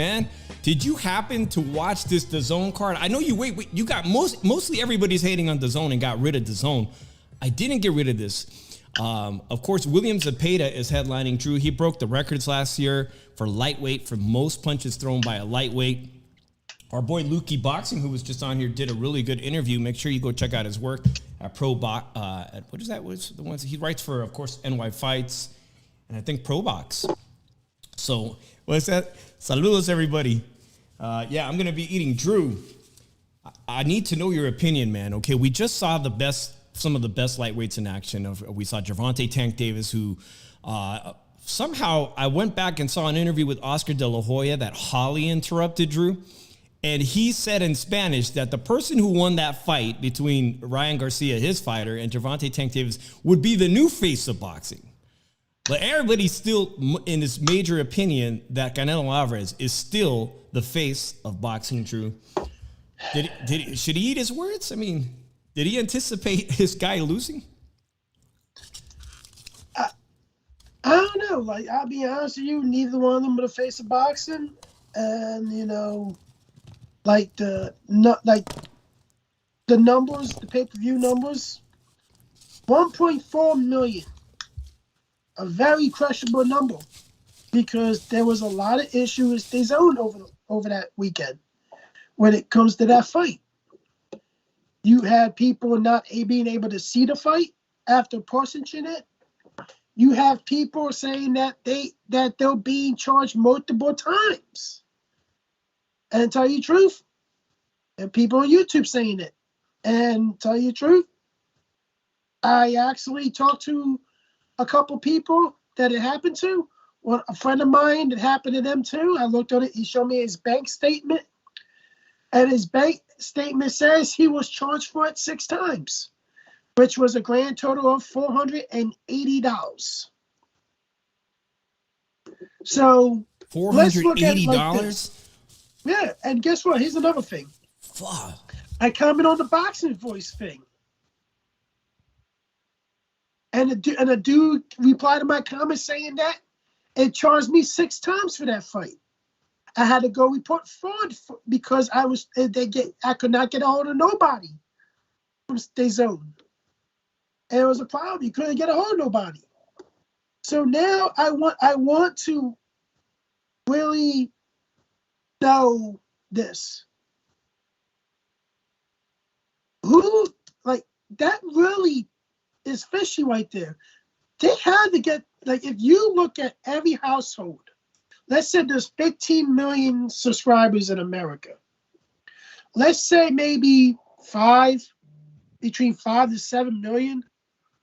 Man, did you happen to watch this DAZN card? I know you got mostly everybody's hating on DAZN and got rid of DAZN. I didn't get rid of this. Of course, William Zepeda is headlining Drew. He broke the records last year for lightweight, for most punches thrown by a lightweight. Our boy Lukey Boxing, who was just on here, did a really good interview. Make sure you go check out his work at what is that? What's the ones he writes for? Of course, NY Fights, and I think ProBox. So what's that? Saludos, everybody. Yeah, I'm gonna be eating. Drew, I need to know your opinion, man. Okay, we just saw some of the best lightweights in action. We saw Gervonta Tank Davis, who somehow I went back and saw an interview with Oscar De La Hoya that Holly interrupted, Drew. And he said in Spanish that the person who won that fight between Ryan Garcia, his fighter, and Gervonta Tank Davis would be the new face of boxing. But everybody's still in this major opinion that Canelo Alvarez is still the face of boxing, Drew. Should he eat his words? I mean, did he anticipate his guy losing? I don't know. Like, I'll be honest with you, neither one of them are the face of boxing. And, you know, like the numbers, the pay-per-view numbers, 1.4 million. A very crushable number, because there was a lot of issues they zoned over that weekend when it comes to that fight. You had people not being able to see the fight after parsonaging it. You have people saying that they're being charged multiple times. And tell you the truth, and people on YouTube saying it. And tell you the truth, I actually talked to a couple people that it happened to. Well, a friend of mine, it happened to them too. I looked at it. He showed me his bank statement. And his bank statement says he was charged for it 6 times, which was a grand total of $480. So $480? Yeah, and guess what? Here's another thing. Fuck. I comment on the Boxing Voice thing. And a dude replied to my comment saying that it charged me 6 times for that fight. I had to go report fraud because I could not get a hold of nobody from DAZN. And it was a problem. You couldn't get a hold of nobody. So now I want to really know this. Who, like, that really is fishy right there. They had to get, like, if you look at every household, let's say there's 15 million subscribers in America. Let's say maybe between 5 to 7 million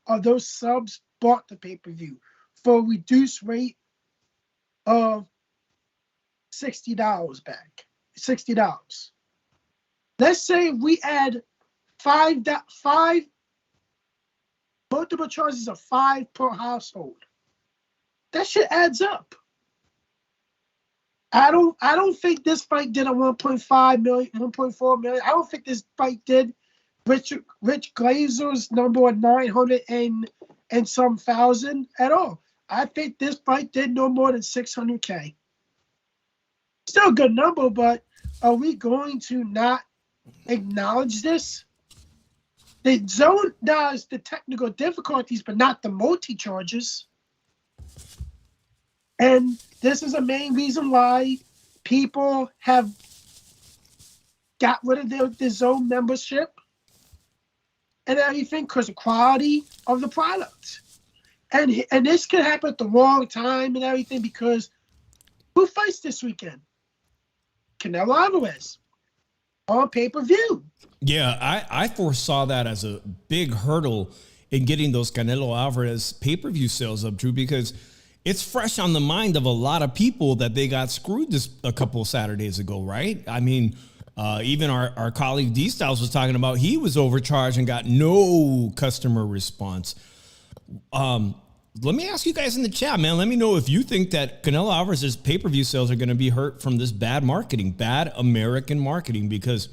of those subs bought the pay-per-view for a reduced rate of $60 back. $60. Let's say we add five multiple charges of 5 per household. That shit adds up. I don't think this fight did a 1.5 million, 1.4 million. I don't think this fight did Rich Glazer's number 900 and some thousand at all. I think this fight did no more than 600K. Still a good number, but are we going to not acknowledge this? The zone does the technical difficulties, but not the multi-charges. And this is a main reason why people have got rid of their zone membership and everything, because of quality of the product. And this could happen at the wrong time and everything, because who fights this weekend? Canelo Alvarez on pay-per-view. Yeah, I foresaw that as a big hurdle in getting those Canelo Alvarez pay-per-view sales up, Drew, because it's fresh on the mind of a lot of people that they got screwed a couple of Saturdays ago, right? I mean, even our colleague D-Styles was talking about he was overcharged and got no customer response. Let me ask you guys in the chat, man. Let me know if you think that Canelo Alvarez's pay-per-view sales are going to be hurt from this bad marketing, bad American marketing, because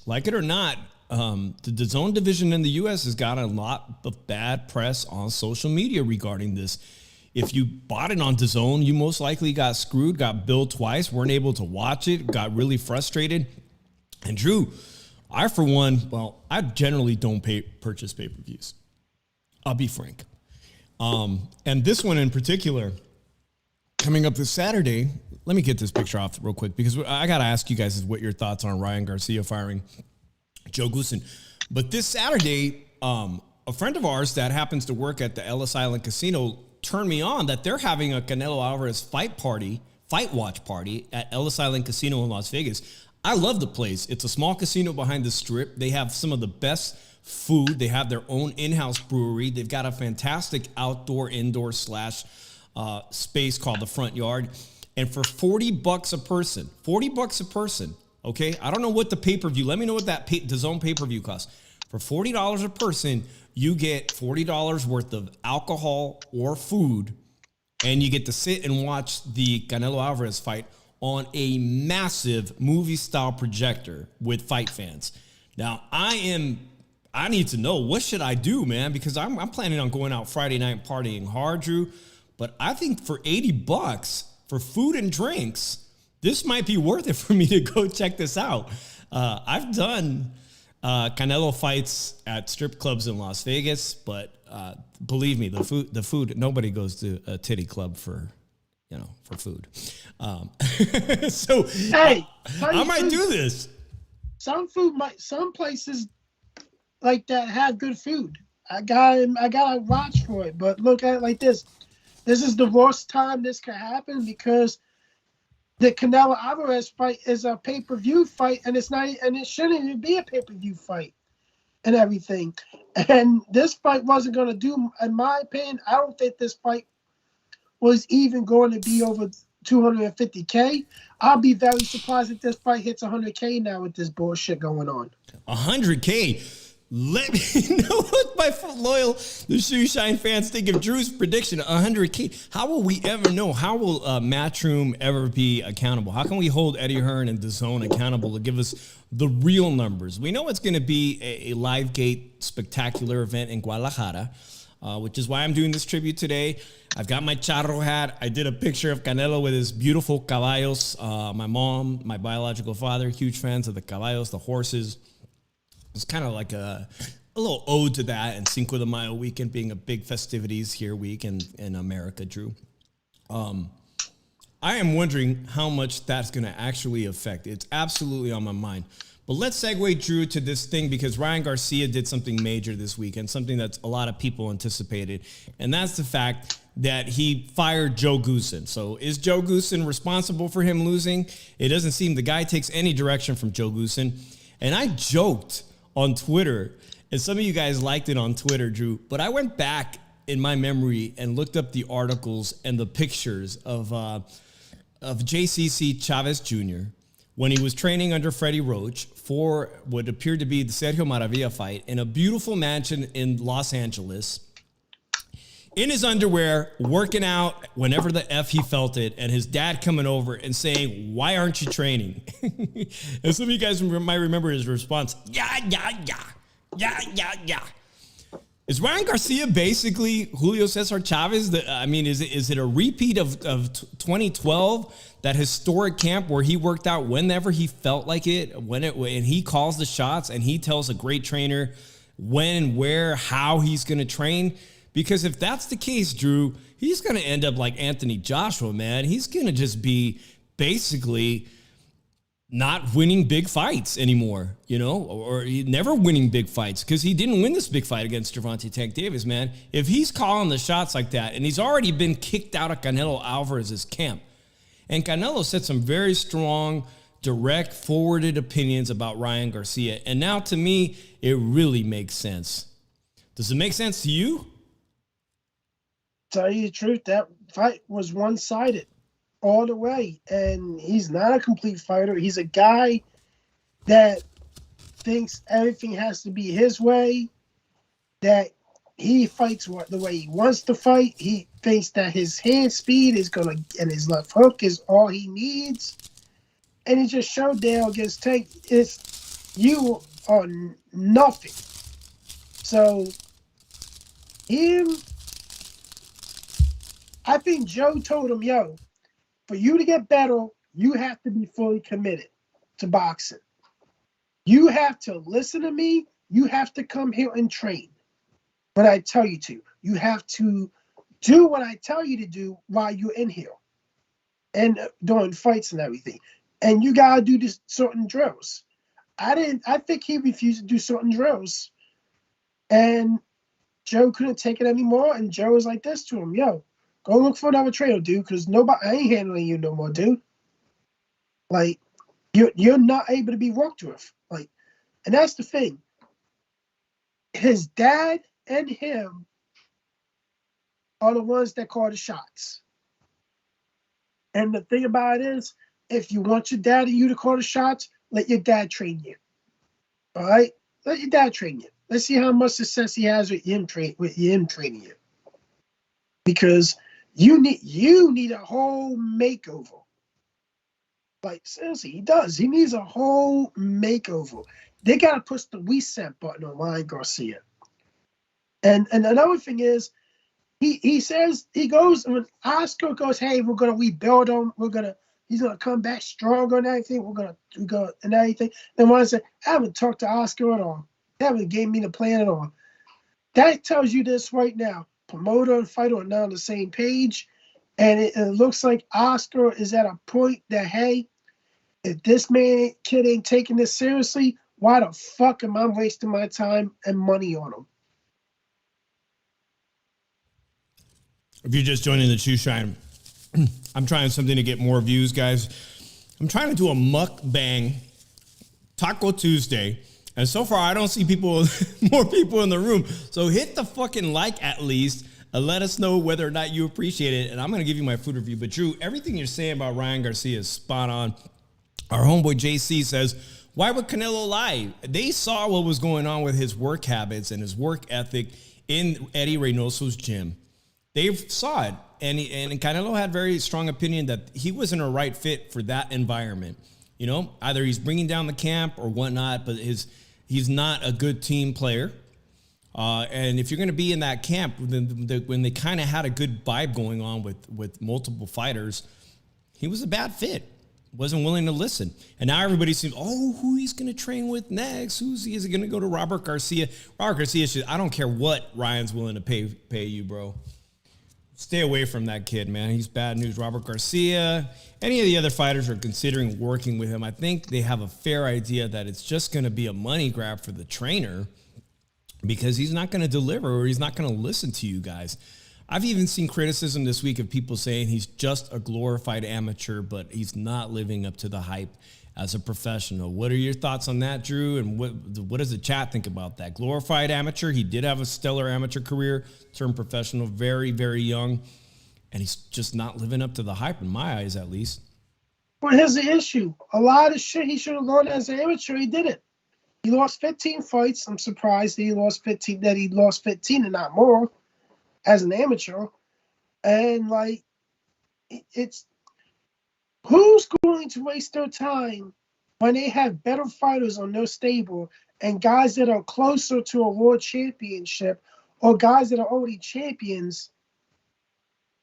like it or not, the DAZN division in the U.S. has got a lot of bad press on social media regarding this. If you bought it on DAZN, you most likely got screwed, got billed twice, weren't able to watch it, got really frustrated. And Drew, I for one, well, I generally don't purchase pay-per-views. I'll be frank. And this one in particular, coming up this Saturday, let me get this picture off real quick because I got to ask you guys what your thoughts on Ryan Garcia firing Joe Goosen. But this Saturday, a friend of ours that happens to work at the Ellis Island Casino turned me on that they're having a Canelo Alvarez fight watch party at Ellis Island Casino in Las Vegas. I love the place. It's a small casino behind the strip. They have some of the best food. They have their own in-house brewery. They've got a fantastic indoor slash space called the Front Yard. And for $40 a person, okay? I don't know what the pay-per-view, let me know what that DAZN pay-per-view costs. For $40 a person, you get $40 worth of alcohol or food, and you get to sit and watch the Canelo Alvarez fight on a massive movie-style projector with fight fans. Now, I need to know, what should I do, man? Because I'm planning on going out Friday night partying hard, Drew. But I think for $80 for food and drinks, this might be worth it for me to go check this out. I've done Canelo fights at strip clubs in Las Vegas, but believe me, the food, nobody goes to a titty club for food. So hey, I might do this. Some places like that have good food. I gotta watch for it. But look at it like this. This is the worst time this could happen because the Canelo Alvarez fight is a pay-per-view fight, and it shouldn't even be a pay-per-view fight and everything. And this fight wasn't going to do, in my opinion, I don't think this fight was even going to be over 250K. I'll be very surprised if this fight hits 100K now with this bullshit going on. 100K? Let me know what my loyal the Shoe Shine fans think of Drew's prediction, 100K. How will we ever know? How will Matchroom ever be accountable? How can we hold Eddie Hearn and DAZN accountable to give us the real numbers? We know it's going to be a live gate spectacular event in Guadalajara, which is why I'm doing this tribute today. I've got my charro hat. I did a picture of Canelo with his beautiful caballos. My mom, my biological father, huge fans of the caballos, the horses. It's kind of like a little ode to that, and Cinco de Mayo weekend being a big festivities here week in America, Drew. I am wondering how much that's going to actually affect. It's absolutely on my mind. But let's segue, Drew, to this thing because Ryan Garcia did something major this weekend, something that a lot of people anticipated, and that's the fact that he fired Joe Goosen. So is Joe Goosen responsible for him losing? It doesn't seem the guy takes any direction from Joe Goosen. And I joked on Twitter, and some of you guys liked it on Twitter, Drew, but I went back in my memory and looked up the articles and the pictures of JCC Chavez Jr. when he was training under Freddie Roach for what appeared to be the Sergio Maravilla fight in a beautiful mansion in Los Angeles, in his underwear, working out whenever the F he felt it, and his dad coming over and saying, "Why aren't you training?" And some of you guys might remember his response, yeah. Is Ryan Garcia basically Julio Cesar Chavez? Is it a repeat of 2012, that historic camp where he worked out whenever he felt like it, and he calls the shots and he tells a great trainer when, where, how he's going to train? Because if that's the case, Drew, he's going to end up like Anthony Joshua, man. He's going to just be basically not winning big fights anymore, or never winning big fights because he didn't win this big fight against Gervonta Tank Davis, man. If he's calling the shots like that, and he's already been kicked out of Canelo Alvarez's camp, and Canelo said some very strong, direct, forwarded opinions about Ryan Garcia, and now to me, it really makes sense. Does it make sense to you? Tell you the truth, that fight was one-sided all the way, and he's not a complete fighter. He's a guy that thinks everything has to be his way, that he fights the way he wants to fight. He thinks that his hand speed and his left hook is all he needs, and he just showed there against Tank, you are nothing. So him I think Joe told him, yo, for you to get better, you have to be fully committed to boxing. You have to listen to me. You have to come here and train when I tell you to. You have to do what I tell you to do while you're in here and doing fights and everything. And you gotta do this certain drills. I think he refused to do certain drills. And Joe couldn't take it anymore. And Joe was like this to him, yo, go look for another trainer, dude, because I ain't handling you no more, dude. Like, you're not able to be worked with. Like, and that's the thing. His dad and him are the ones that call the shots. And the thing about it is, if you want your dad and you to call the shots, let your dad train you. All right? Let your dad train you. Let's see how much success he has with him training you. Because you need a whole makeover. Like, seriously, he does. He needs a whole makeover. They got to push the reset button on Ryan Garcia. And another thing is, he says, he goes, when Oscar goes, hey, we're going to rebuild him. He's going to come back stronger and everything. We're going to go and everything. Then Ryan said, I haven't talked to Oscar at all. They haven't gave me the plan at all. That tells you this right now. Promoter and fighter are not on the same page. And it looks like Oscar is at a point that, hey, if this kid ain't taking this seriously, why the fuck am I wasting my time and money on him? If you're just joining the Shoe Shine, I'm trying something to get more views, guys. I'm trying to do a mukbang Taco Tuesday. And so far, I don't see more people in the room. So hit the fucking like at least and let us know whether or not you appreciate it. And I'm going to give you my food review. But Drew, everything you're saying about Ryan Garcia is spot on. Our homeboy JC says, why would Canelo lie? They saw what was going on with his work habits and his work ethic in Eddie Reynoso's gym. They saw it. And Canelo had very strong opinion that he wasn't a right fit for that environment. You know, either he's bringing down the camp or whatnot, but he's not a good team player. And if you're going to be in that camp, when they kind of had a good vibe going on with multiple fighters, he was a bad fit. Wasn't willing to listen. And now everybody seems, who he's going to train with next? Is he going to go to Robert Garcia? Robert Garcia, I don't care what Ryan's willing to pay you, bro. Stay away from that kid, man. He's bad news. Robert Garcia, any of the other fighters are considering working with him. I think they have a fair idea that it's just going to be a money grab for the trainer because he's not going to deliver or he's not going to listen to you guys. I've even seen criticism this week of people saying he's just a glorified amateur, but he's not living up to the hype as a professional. What are your thoughts on that, Drew? And what does the chat think about that? Glorified amateur. He did have a stellar amateur career, turned professional very, very young, and he's just not living up to the hype in my eyes, at least. Well, here's the issue. A lot of shit he should have learned as an amateur, he didn't. He lost 15 fights. I'm surprised he lost 15 and not more as an amateur. And like, it's who's going to waste their time when they have better fighters on their stable and guys that are closer to a world championship or guys that are already champions?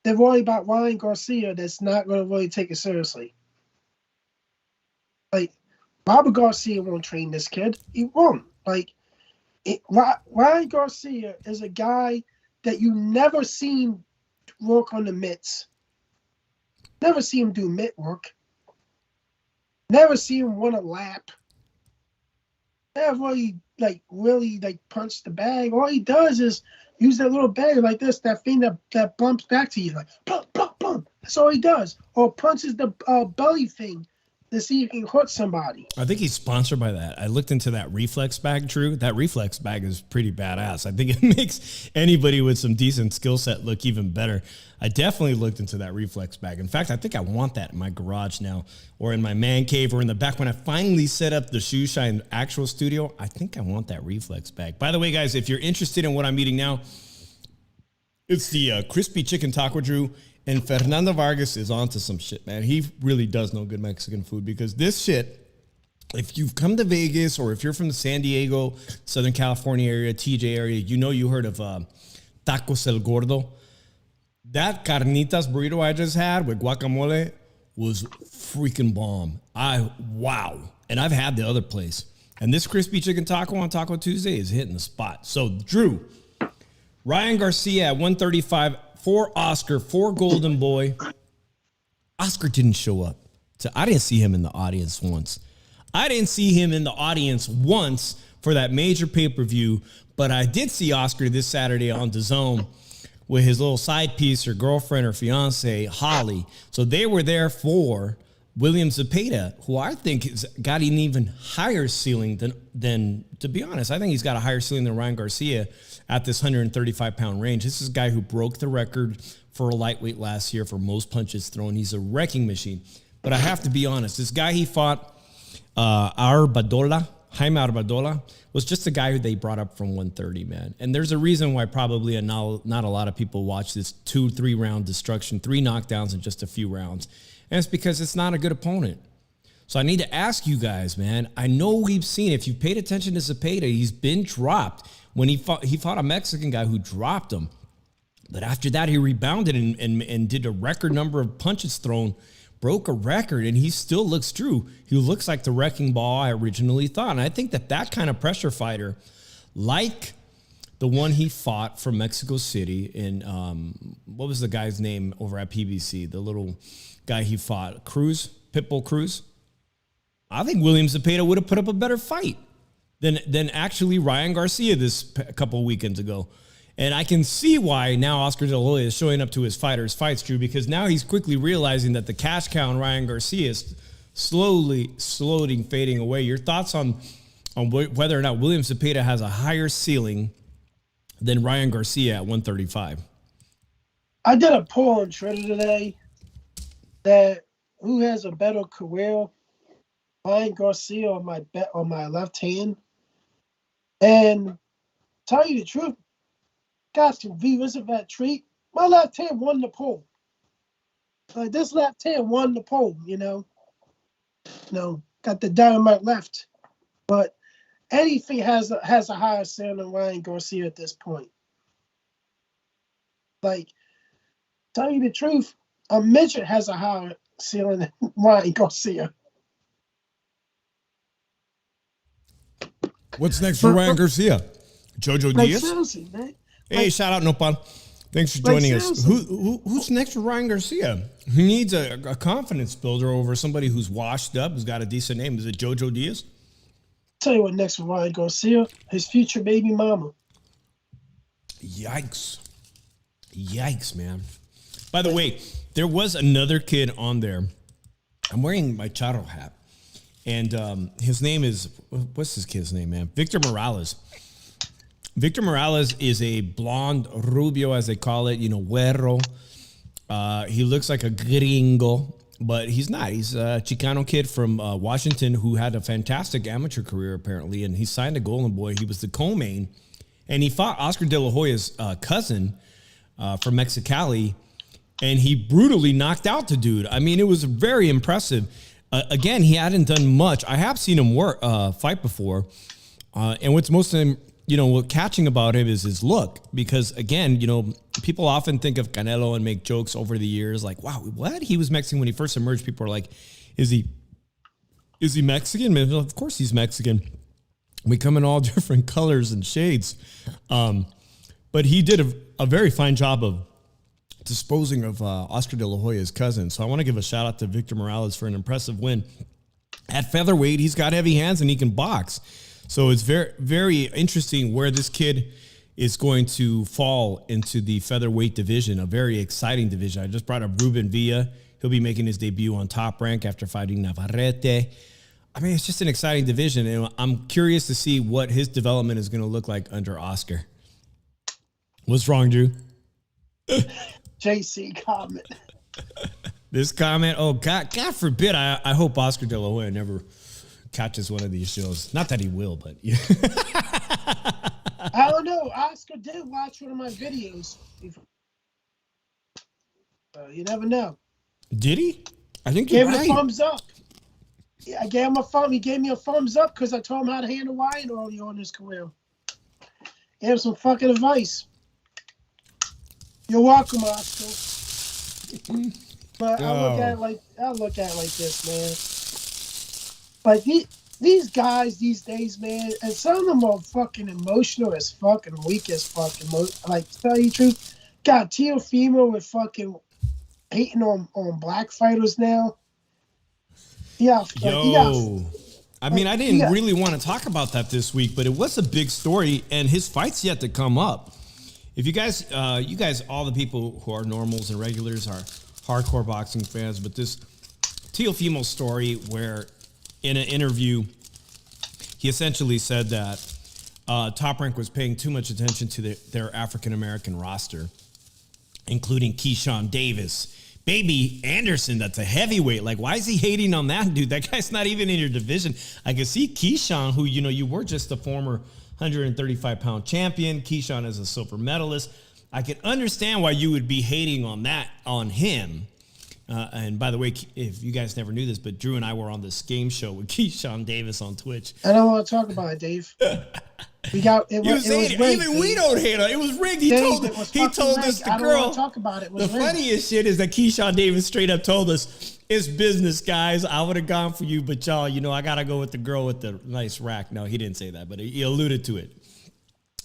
They're worried about Ryan Garcia that's not going to really take it seriously. Like, Robert Garcia won't train this kid. He won't. Like, Ryan Garcia is a guy that you never seen work on the mitts. Never see him do mitt work. Never see him run a lap. Never really punch the bag. All he does is use that little bag like this, that thing that bumps back to you, like bump, bump, bump. That's all he does. Or punches the belly thing to see if he can hurt somebody. I think he's sponsored by that. I looked into that reflex bag, Drew. That reflex bag is pretty badass. I think it makes anybody with some decent skill set look even better. I definitely looked into that reflex bag. In fact, I think I want that in my garage now or in my man cave or in the back. When I finally set up the Shoe Shine actual studio, I think I want that reflex bag. By the way, guys, if you're interested in what I'm eating now, it's the crispy chicken taco, Drew. And Fernando Vargas is onto some shit, man. He really does know good Mexican food because this shit, if you've come to Vegas or if you're from the San Diego, Southern California area, TJ area, you heard of Tacos El Gordo. That carnitas burrito I just had with guacamole was freaking bomb. Wow. And I've had the other place. And this crispy chicken taco on Taco Tuesday is hitting the spot. So, Drew, Ryan Garcia at 135 for Oscar, for Golden Boy. Oscar didn't show up. So I didn't see him in the audience once. For that major pay-per-view, but I did see Oscar this Saturday on DAZN with his little side piece, her girlfriend or fiance, Holly. So they were there for William Zepeda, who I think has got an even higher ceiling than, to be honest, I think he's got a higher ceiling than Ryan Garcia at this 135-pound range. This is a guy who broke the record for a lightweight last year for most punches thrown. He's a wrecking machine. But I have to be honest, this guy he fought, Jaime Arbadola, was just a guy who they brought up from 130, man. And there's a reason why probably not a lot of people watch this 2-3 round destruction, 3 knockdowns in just a few rounds. And it's because it's not a good opponent. So I need to ask you guys, man. I know we've seen, if you've paid attention to Zepeda, he's been dropped. When he fought a Mexican guy who dropped him. But after that, he rebounded and did a record number of punches thrown, broke a record, and he still looks true. He looks like the wrecking ball I originally thought. And I think that kind of pressure fighter, like the one he fought from Mexico City in, what was the guy's name over at PBC? The little guy he fought, Pitbull Cruz. I think William Zepeda would have put up a better fight than actually Ryan Garcia this couple weekends ago. And I can see why now Oscar De La Hoya is showing up to his fighters' fights, Drew, because now he's quickly realizing that the cash cow on Ryan Garcia is slowly fading away. Your thoughts on whether or not William Zepeda has a higher ceiling than Ryan Garcia at 135? I did a poll on Twitter today that who has a better career, Ryan Garcia on my left hand. And tell you the truth, got some viewers of that treat. My left hand won the poll. Like this left hand won the poll, you know. Got the dynamite left. But anything has a higher ceiling than Ryan Garcia at this point. Like, tell you the truth, a midget has a higher ceiling than Ryan Garcia. What's next for Ryan Garcia? Jojo Diaz? Seriously, man. Hey, shout out Nopal. Thanks for joining us. Who's next for Ryan Garcia? He needs a confidence builder over somebody who's washed up, who's got a decent name. Is it Jojo Diaz? Tell you what next for Ryan Garcia, his future baby mama. Yikes, man. By the way, there was another kid on there. I'm wearing my Charro hat. And his name is, what's this kid's name, man? Victor Morales. Victor Morales is a blonde rubio, as they call it, güero. He looks like a gringo, but he's not. He's a Chicano kid from Washington who had a fantastic amateur career, apparently, and he signed a Golden Boy. He was the co-main, and he fought Oscar De La Hoya's cousin from Mexicali, and he brutally knocked out the dude. I mean, it was very impressive. Again, he hadn't done much. I have seen him fight before, and what's most what catching about him is his look, because again, people often think of Canelo and make jokes over the years like, wow, what? He was Mexican when he first emerged. People are like, is he Mexican? Man, of course he's Mexican. We come in all different colors and shades. But he did a very fine job of disposing of Oscar De La Hoya's cousin. So I want to give a shout out to Victor Morales for an impressive win. At featherweight, he's got heavy hands and he can box. So it's very, very interesting where this kid is going to fall into the featherweight division, a very exciting division. I just brought up Ruben Villa. He'll be making his debut on Top Rank after fighting Navarrete. I mean, it's just an exciting division, and I'm curious to see what his development is going to look like under Oscar. What's wrong, Drew? JC comment. This comment, oh, God forbid, I hope Oscar De La Hoya never catches one of these shows. Not that he will, but yeah. I don't know. Oscar did watch one of my videos. You never know. Did he? I think you're right. Gave him a thumbs up. Yeah, I gave him a thumb. He gave me a thumbs up because I told him how to handle wine early on in his career. He had some fucking advice. You're welcome, Oscar. But I look at it like this, man. Like these guys these days, man, and some of them are fucking emotional as fuck and weak as fuck. Like, to tell you the truth, got Teofimo with fucking hating on black fighters now. Yeah, I mean, I didn't really want to talk about that this week, but it was a big story, and his fight's yet to come up. If you guys, all the people who are normals and regulars are hardcore boxing fans, but this Teofimo story where in an interview, he essentially said that Top Rank was paying too much attention to their African-American roster, including Keyshawn Davis. Baby Anderson, that's a heavyweight. Like, why is he hating on that dude? That guy's not even in your division. I can see Keyshawn, who, you were just a former 135-pound champion. Keyshawn is a silver medalist. I can understand why you would be hating on him. And by the way, if you guys never knew this, but Drew and I were on this game show with Keyshawn Davis on Twitch. I don't want to talk about it, Dave. We got it. Was rigged, even we don't hate on it. It was rigged. He told us the girl. Don't want to talk about it. The funniest shit is that Keyshawn Davis straight up told us, "It's business, guys. I would have gone for you, but y'all, I gotta go with the girl with the nice rack." No, he didn't say that, but he alluded to it.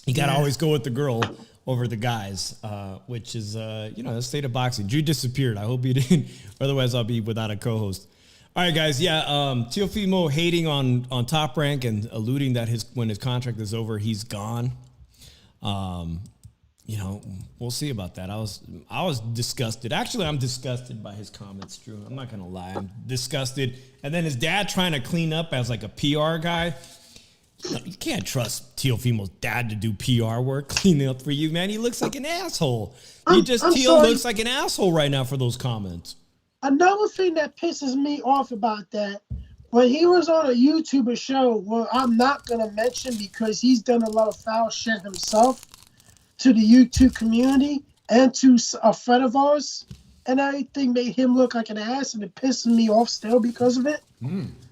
You gotta always go with the girl over the guys, which is the state of boxing. Drew disappeared. I hope he didn't. Otherwise, I'll be without a co-host. All right, guys. Yeah, Teofimo hating on Top Rank and alluding that when his contract is over, he's gone. We'll see about that. I was disgusted. Actually, I'm disgusted by his comments, Drew. I'm not gonna lie. I'm disgusted. And then his dad trying to clean up as like a PR guy. You can't trust Teofimo's dad to do PR work, cleaning up for you, man. He looks like an asshole. Teo looks like an asshole right now for those comments. Another thing that pisses me off about that, when he was on a YouTuber show, well, I'm not going to mention because he's done a lot of foul shit himself to the YouTube community and to a friend of ours, and everything made him look like an ass, and it pisses me off still because of it.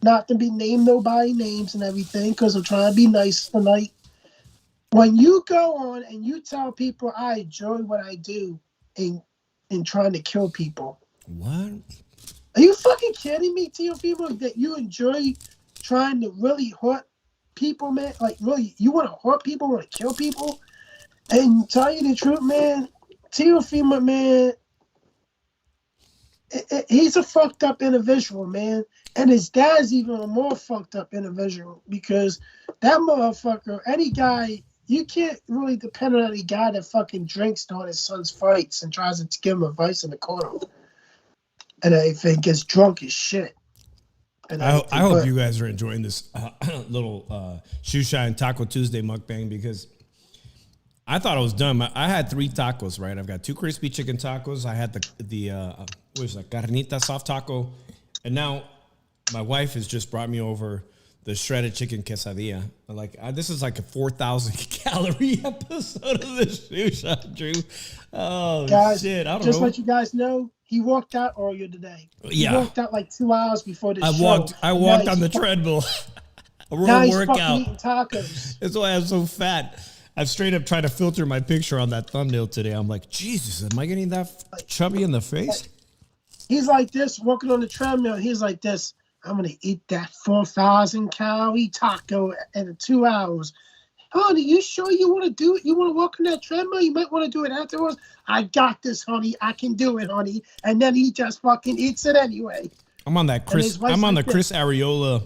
Not to be named nobody names and everything because I'm trying to be nice tonight. When you go on and you tell people I enjoy what I do in trying to kill people. What? Are you fucking kidding me, Teofimo, that you enjoy trying to really hurt people, man? Like, really, you want to hurt people, want to kill people? And tell you the truth, man, Teofimo, man, he's a fucked up individual, man. And his dad's even a more fucked up individual because that motherfucker, any guy, you can't really depend on any guy that fucking drinks during his son's fights and tries to give him advice in the corner. And everything gets drunk as shit. I hope you guys are enjoying this little Shoe Shine Taco Tuesday mukbang because I thought I was done. I had 3 tacos, right? I've got 2 crispy chicken tacos. I had the what is that, carnita soft taco. And now my wife has just brought me over the shredded chicken quesadilla. This is like a 4,000 calorie episode of the Shoe Shot, Drew. Oh, guys, shit. I don't know. Just let you guys know, he walked out earlier today. Yeah. He walked out like 2 hours before this show. I walked on the treadmill. A real workout. Eating tacos. That's why I'm so fat. I've straight up tried to filter my picture on that thumbnail today. I'm like, Jesus, am I getting that chubby in the face? He's like this, walking on the treadmill. He's like this. I'm going to eat that 4,000 calorie taco in 2 hours. Honey, you sure you want to do it? You want to walk on that treadmill? You might want to do it afterwards. I got this, honey. I can do it, honey. And then he just fucking eats it anyway. I'm on that Chris Arreola,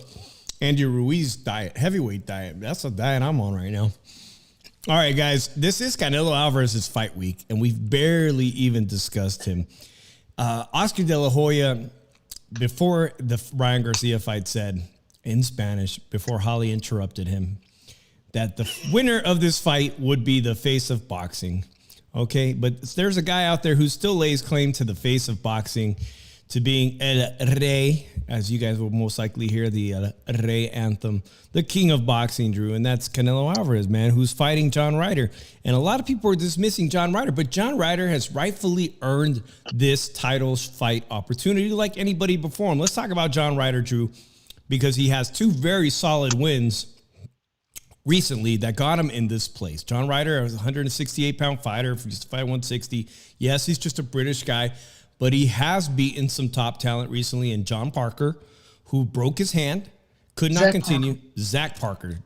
Andy Ruiz diet, heavyweight diet. That's the diet I'm on right now. All right, guys, this is Canelo Alvarez's fight week, and we've barely even discussed him. Oscar De La Hoya, before the Ryan Garcia fight, said in Spanish, before Holly interrupted him, that the winner of this fight would be the face of boxing. Okay, but there's a guy out there who still lays claim to the face of boxing, to being El Rey, as you guys will most likely hear the El Rey anthem, the king of boxing, Drew, and that's Canelo Alvarez, man, who's fighting John Ryder. And a lot of people are dismissing John Ryder, but John Ryder has rightfully earned this title fight opportunity like anybody before him. Let's talk about John Ryder, Drew, because he has 2 very solid wins recently that got him in this place. John Ryder was a 168-pound fighter, used to fight 160. Yes, he's just a British guy, but he has beaten some top talent recently in John Parker, who broke his hand, could not continue. Zach Parker.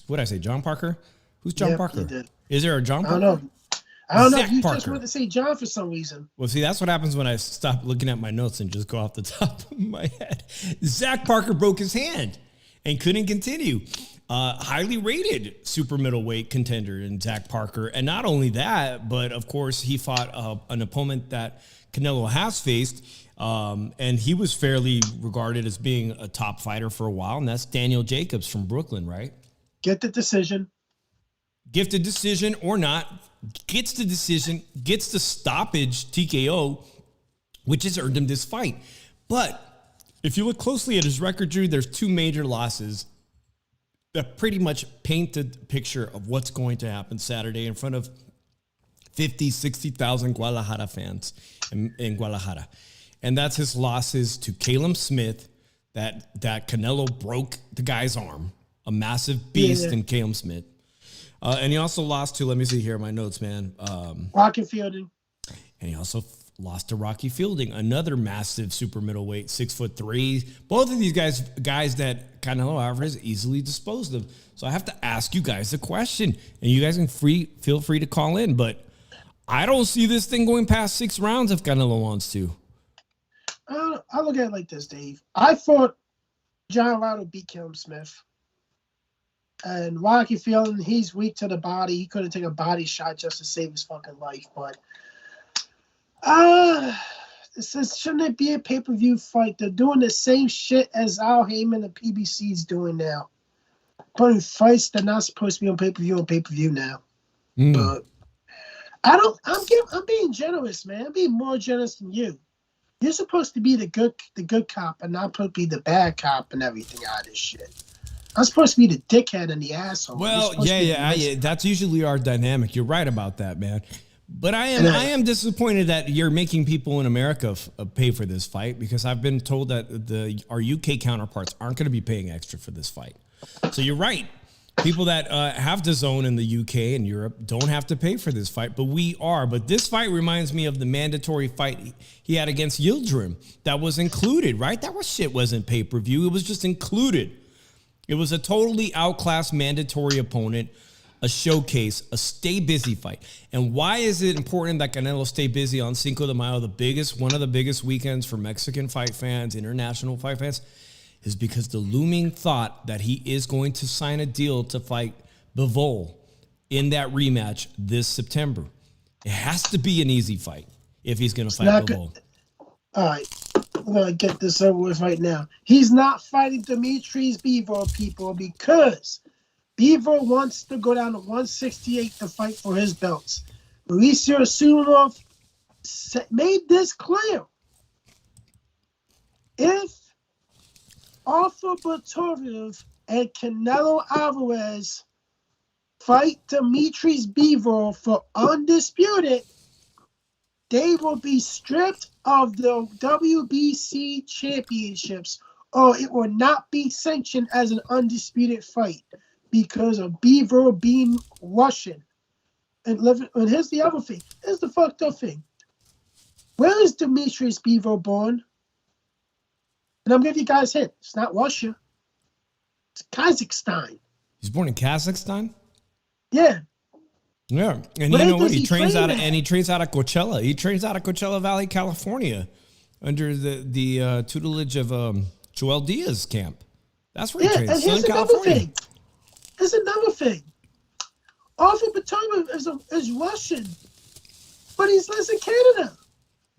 What did I say, John Parker? Who's John Parker? Is there a John Parker? I don't know. Zach You Parker. just wanted to say John for some reason. Well, see, that's what happens when I stop looking at my notes and just go off the top of my head. Zach Parker broke his hand and couldn't continue. Highly rated super middleweight contender in Zach Parker. And not only that, but of course, he fought an opponent that Canelo has faced. And he was fairly regarded as being a top fighter for a while. And that's Daniel Jacobs from Brooklyn, right? Get the decision. Gifted decision or not, gets the decision, gets the stoppage TKO, which has earned him this fight. But if you look closely at his record, Drew, there's two major losses that pretty much paint the picture of what's going to happen Saturday in front of 50, 60,000 Guadalajara fans in Guadalajara. And that's his losses to Caleb Smith, that Canelo broke the guy's arm, a massive beast in Caleb Smith. And he also lost to, let me see here, my notes, man. Rocky Fielding. And he also lost to Rocky Fielding, another massive super middleweight, 6'3". Both of these guys that Canelo Alvarez easily disposed of. So I have to ask you guys a question, and you guys can feel free to call in. But I don't see this thing going past 6 rounds if Canelo wants to. I look at it like this, Dave. I thought John Ryder beat Caleb Smith. And Rocky Fielding, he's weak to the body. He couldn't take a body shot just to save his fucking life. But shouldn't it be a pay-per-view fight? They're doing the same shit as Al Heyman and PBC is doing now. Putting fights that are not supposed to be on pay-per-view now. But I'm being generous, man. I'm being more generous than you. You're supposed to be the good cop and not supposed to be the bad cop and everything out of this shit. I'm supposed to be the dickhead and the asshole. Well, yeah. That's usually our dynamic. You're right about that, man. But I am disappointed that you're making people in America pay for this fight, because I've been told that our UK counterparts aren't going to be paying extra for this fight. So you're right. People that have DAZN in the UK and Europe don't have to pay for this fight, but we are. But this fight reminds me of the mandatory fight he had against Yildirim that was included, right? That shit wasn't pay-per-view. It was just included. It was a totally outclassed mandatory opponent, a showcase, a stay busy fight. And why is it important that Canelo stay busy on Cinco de Mayo, one of the biggest weekends for Mexican fight fans, international fight fans? Is because the looming thought that he is going to sign a deal to fight Bivol in that rematch this September. It has to be an easy fight if he's going to fight Bivol. All right, I'm going to get this over with right now. He's not fighting Dimitris Bivol, people, because Bivol wants to go down to 168 to fight for his belts. Mauricio Asumov made this clear. If Arthur Botorov and Canelo Alvarez fight Dimitris Bivol for undisputed, they will be stripped of the WBC championships, or it will not be sanctioned as an undisputed fight because of Bivol being Russian. And here's the other thing. Here's the fucked up thing. Where is Dimitris Bivol born? And I'm giving you guys a hint. It's not Russia. It's Kazakhstan. He's born in Kazakhstan? Yeah. Yeah. And you know what? He trains out of Coachella. He trains out of Coachella Valley, California, under the tutelage of Joel Diaz's camp. That's where he trains. And here's another thing. Arthur Botorov is Russian, but he lives in Canada.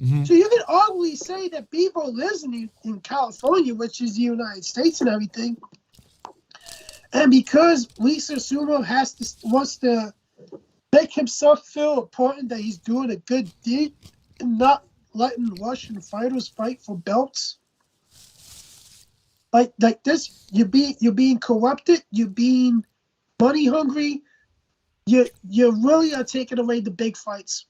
Mm-hmm. So you can arguably say that Bivol lives in California, which is the United States and everything. And because Lisa Sumo wants to make himself feel important that he's doing a good deed and not letting Russian fighters fight for belts, like this, you're being corrupted, you're being money hungry, you really are taking away the big fights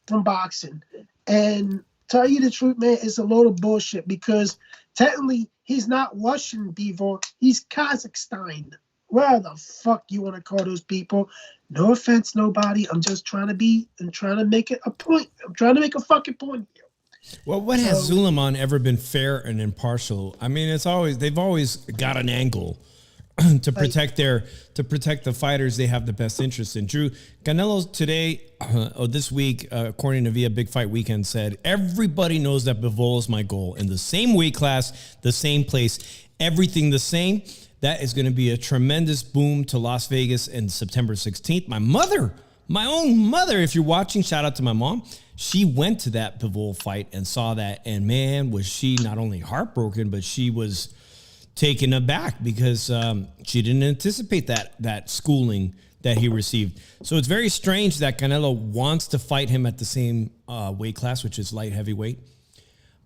from boxing. And tell you the truth, man, it's a load of bullshit because technically he's not Russian Bivol, he's Kazakhstan. Where the fuck you want to call those people? No offense, nobody. I'm just trying to make it a point. I'm trying to make a fucking point here. Well, when has Suleiman ever been fair and impartial? I mean, they've always got an angle to protect the fighters they have the best interest in. Drew, Canelo today, this week, according to Via Big Fight Weekend, said, everybody knows that Bivol is my goal. In the same weight class, the same place, everything the same. That is going to be a tremendous boom to Las Vegas in September 16th. My own mother, if you're watching, shout out to my mom. She went to that Bivol fight and saw that. And man, was she not only heartbroken, but she was taken aback because she didn't anticipate that schooling that he received. So it's very strange that Canelo wants to fight him at the same weight class, which is light heavyweight.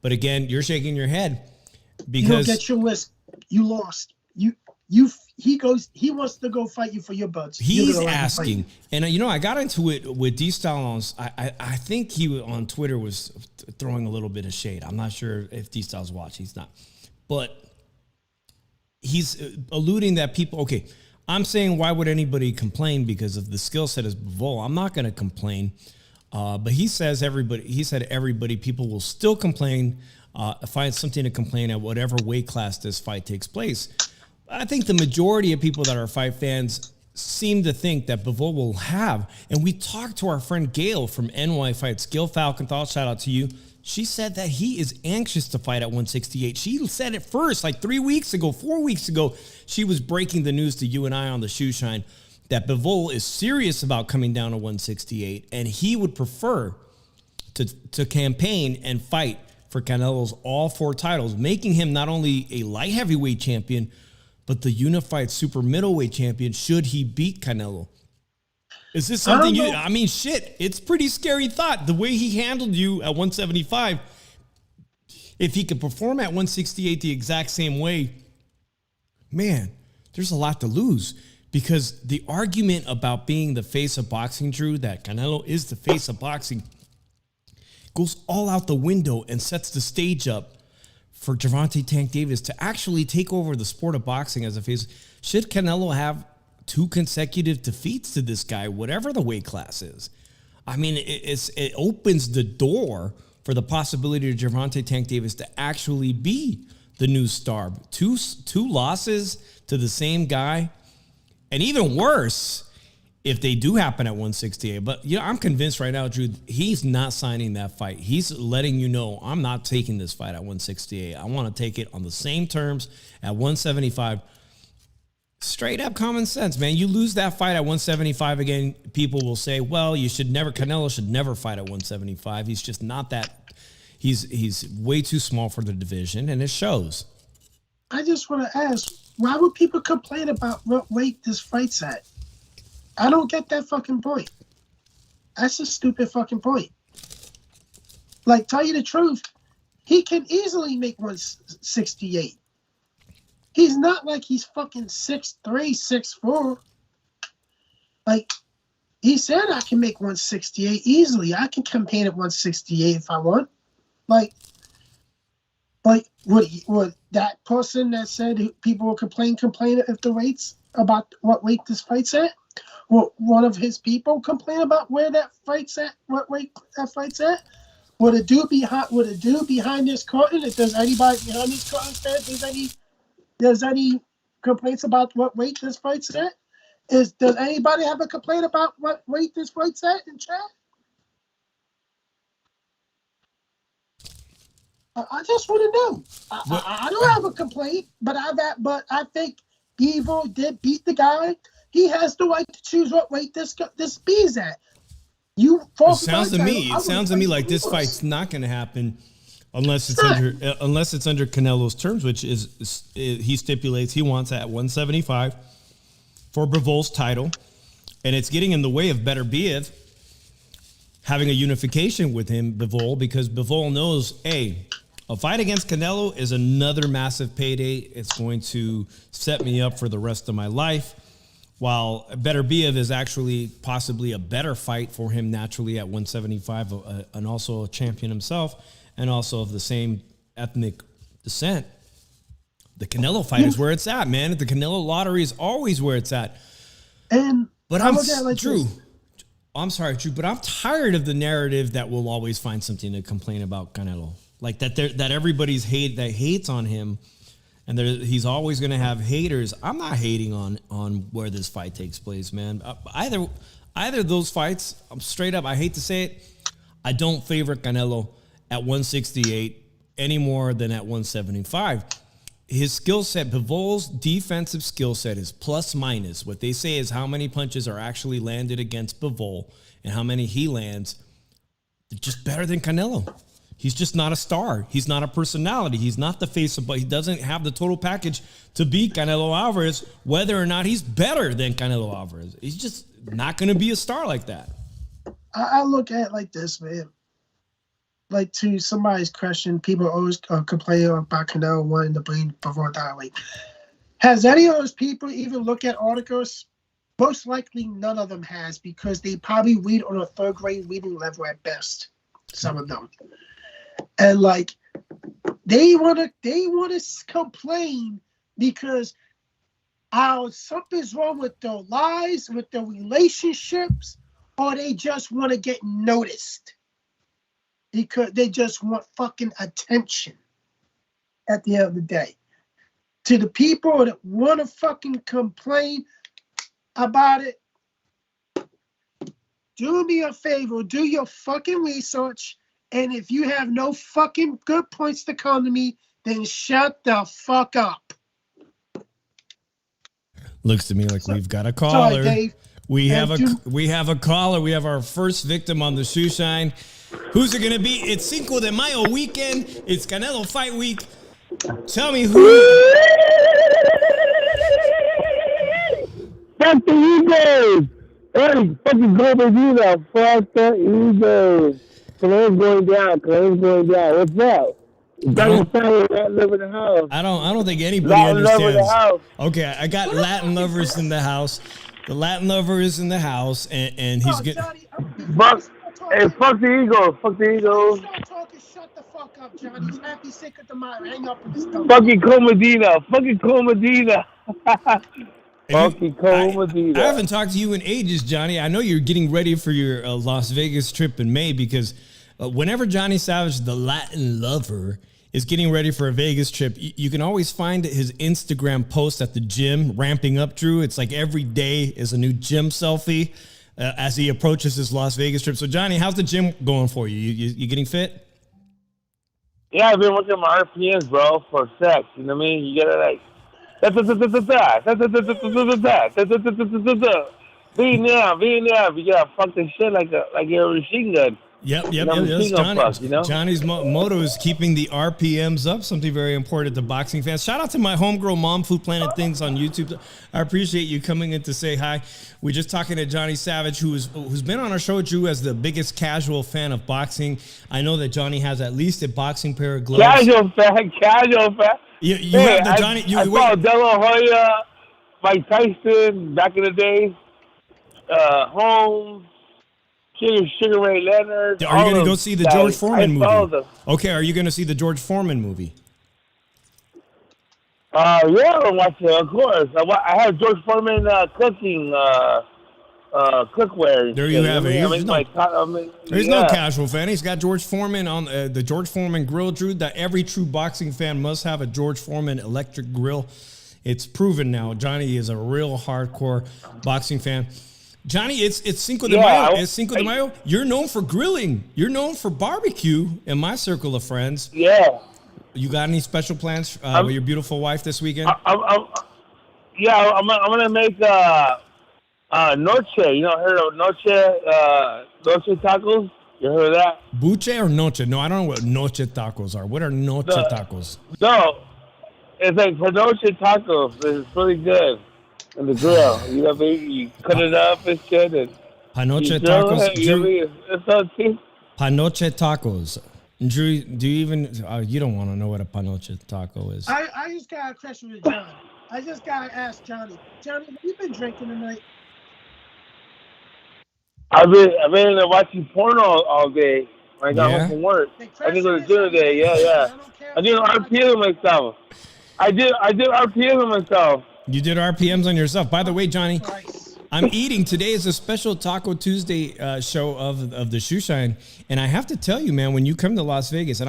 But again, you're shaking your head because you don't get your list. You lost. He wants to go fight you for your buds. He's asking, and I got into it with D-Style. I think he on Twitter was throwing a little bit of shade. I'm not sure if D-Style's watching. He's not, but he's alluding that people. Okay, I'm saying why would anybody complain because of the skill set as Bivol? I'm not going to complain, but he says everybody. He said everybody. People will still complain. Find something to complain at whatever weight class this fight takes place. I think the majority of people that are fight fans seem to think that Bivol will have. And we talked to our friend Gail from NY Fights, Gail Falkenthal, shout out to you. She said that he is anxious to fight at 168. She said it first, like 4 weeks ago, she was breaking the news to you and I on the Shoe Shine that Bivol is serious about coming down to 168. And he would prefer to campaign and fight for Canelo's all 4 titles, making him not only a light heavyweight champion, but the unified super middleweight champion should he beat Canelo. Is this something it's pretty scary thought. The way he handled you at 175, if he could perform at 168 the exact same way, man, there's a lot to lose. Because the argument about being the face of boxing, Drew, that Canelo is the face of boxing, goes all out the window and sets the stage up for Gervonta Tank Davis to actually take over the sport of boxing as a face. Should Canelo have 2 consecutive defeats to this guy, whatever the weight class is? I mean, it opens the door for the possibility of Gervonta Tank Davis to actually be the new star. Two losses to the same guy, and even worse, if they do happen at 168. But I'm convinced right now, Drew, he's not signing that fight. He's letting you know, I'm not taking this fight at 168. I want to take it on the same terms at 175. Straight up common sense, man. You lose that fight at 175 again, people will say, well, Canelo should never fight at 175. He's just not that. He's way too small for the division, and it shows. I just want to ask, why would people complain about what weight this fight's at? I don't get that fucking point. That's a stupid fucking point. Like, tell you the truth, he can easily make 168. He's not like he's fucking 6'3", 6'4". Like, he said I can make 168 easily. I can campaign at 168 if I want. Like would that person that said people will complain if the weights about what weight this fight's at? Will one of his people complain about where that fight's at, what weight that fight's at? Would a dude behind this curtain, if there's anybody behind this curtain said there's any complaints about what weight this fight's at? Does anybody have a complaint about what weight this fight's at in chat? I just want to know. I don't have a complaint, but I think Evil did beat the guy. He has the right to choose what weight this be's at. It sounds to me like this fight's not going to happen unless it's under Canelo's terms, which is he stipulates he wants at 175 for Bivol's title, and it's getting in the way of Better Biev having a unification with him, Bivol, because Bivol knows, hey, a fight against Canelo is another massive payday. It's going to set me up for the rest of my life. While Better Biev is actually possibly a better fight for him naturally at 175, and also a champion himself, and also of the same ethnic descent. The Canelo fight is where it's at, man. The Canelo lottery is always where it's at. And but Drew. I'm sorry, Drew, but I'm tired of the narrative that we'll always find something to complain about Canelo. Like that everybody's hates on him, and he's always going to have haters. I'm not hating on where this fight takes place, man. Either of those fights, I'm straight up, I hate to say it, I don't favor Canelo at 168 any more than at 175. His skill set, Bivol's defensive skill set is plus minus. What they say is how many punches are actually landed against Bivol and how many he lands. They're just better than Canelo. He's just not a star. He's not a personality. He's not the face of, but he doesn't have the total package to beat Canelo Alvarez, whether or not he's better than Canelo Alvarez. He's just not going to be a star like that. I look at it like this, man. Like, to somebody's question, people always complain about Canelo wanting to bring Bivol down. Like, has any of those people even looked at articles? Most likely none of them has, because they probably read on a third-grade reading level at best, some of them. And, like, they want to complain because something's wrong with their lives, with their relationships, or they just want to get noticed. Because they just want fucking attention at the end of the day. To the people that want to fucking complain about it, do me a favor, do your fucking research, and if you have no fucking good points to come to me, then shut the fuck up. Looks to me like we've got a caller. Sorry, Dave. We have a caller. We have our first victim on the shoe shine. Who's it going to be? It's Cinco de Mayo weekend. It's Canelo fight week. Tell me who. Fuck the Eagles! Hey, fucking go Medina. Fuck the Eagles. Canelo's going down. What's up? Latin lover in the house. I don't think anybody understands. Okay, I got Latin lovers in the house. The Latin lover is in the house, and he's getting. Hey, fuck the Eagles. Fuck the Eagles. Stop talking. Shut the fuck up, Johnny. Happy sick of the mind. Hang up with this stuff. Fucking Comedina. Fucking Comedina. Fucking Comedina. I haven't talked to you in ages, Johnny. I know you're getting ready for your Las Vegas trip in May because whenever Johnny Savage, the Latin lover, is getting ready for a Vegas trip, you can always find his Instagram post at the gym ramping up, Drew. It's like every day is a new gym selfie. As he approaches his Las Vegas trip. So, Johnny, how's the gym going for you? You getting fit? Yeah, I've been working my RPMs, bro, for sex. You know what I mean? You gotta be now. You gotta fuck this shit like you're a machine gun. Yep. Johnny's motto is keeping the RPMs up, something very important to boxing fans. Shout out to my homegirl, Mom Food Planet Things on YouTube. I appreciate you coming in to say hi. We're just talking to Johnny Savage, who's been on our show, Drew, as the biggest casual fan of boxing. I know that Johnny has at least a boxing pair of gloves. Casual fan. You have the Johnny. I saw De La Hoya, Mike Tyson back in the day, Holmes. Sugar Ray Leonard. Are you going to go see the George Foreman movie? Okay, are you going to see the George Foreman movie? Yeah, I'm watching it, of course. I have George Foreman cooking cookware. There you have it. There's no casual fan. He's got George Foreman on the George Foreman grill, Drew. That every true boxing fan must have a George Foreman electric grill. It's proven now. Johnny is a real hardcore boxing fan. Johnny, it's Cinco de Mayo. It's Cinco de Mayo. You're known for grilling. You're known for barbecue in my circle of friends. Yeah. You got any special plans with your beautiful wife this weekend? I'm gonna make noche. You know, heard of noche tacos? You heard of that? Buche or noche? No, I don't know what noche tacos are. What are noche tacos? No, it's like for noche tacos. It's really good. In the grill, you know what I mean? You cut it up and shit. And Panoche tacos. Drew, it's so cheap. Panoche tacos. Drew, do you even? You don't want to know what a panoche taco is. I just got a question with Johnny. I just gotta ask Johnny. Johnny, have you been drinking tonight? I've been watching porno all day. When I got home from work. I didn't go to the gym today. Yeah. I didn't RPM myself. did RPM on myself. You did RPMs on yourself. By the way, Johnny, Christ. I'm eating. Today is a special Taco Tuesday show of the Shoe Shine, and I have to tell you, man, when you come to Las Vegas,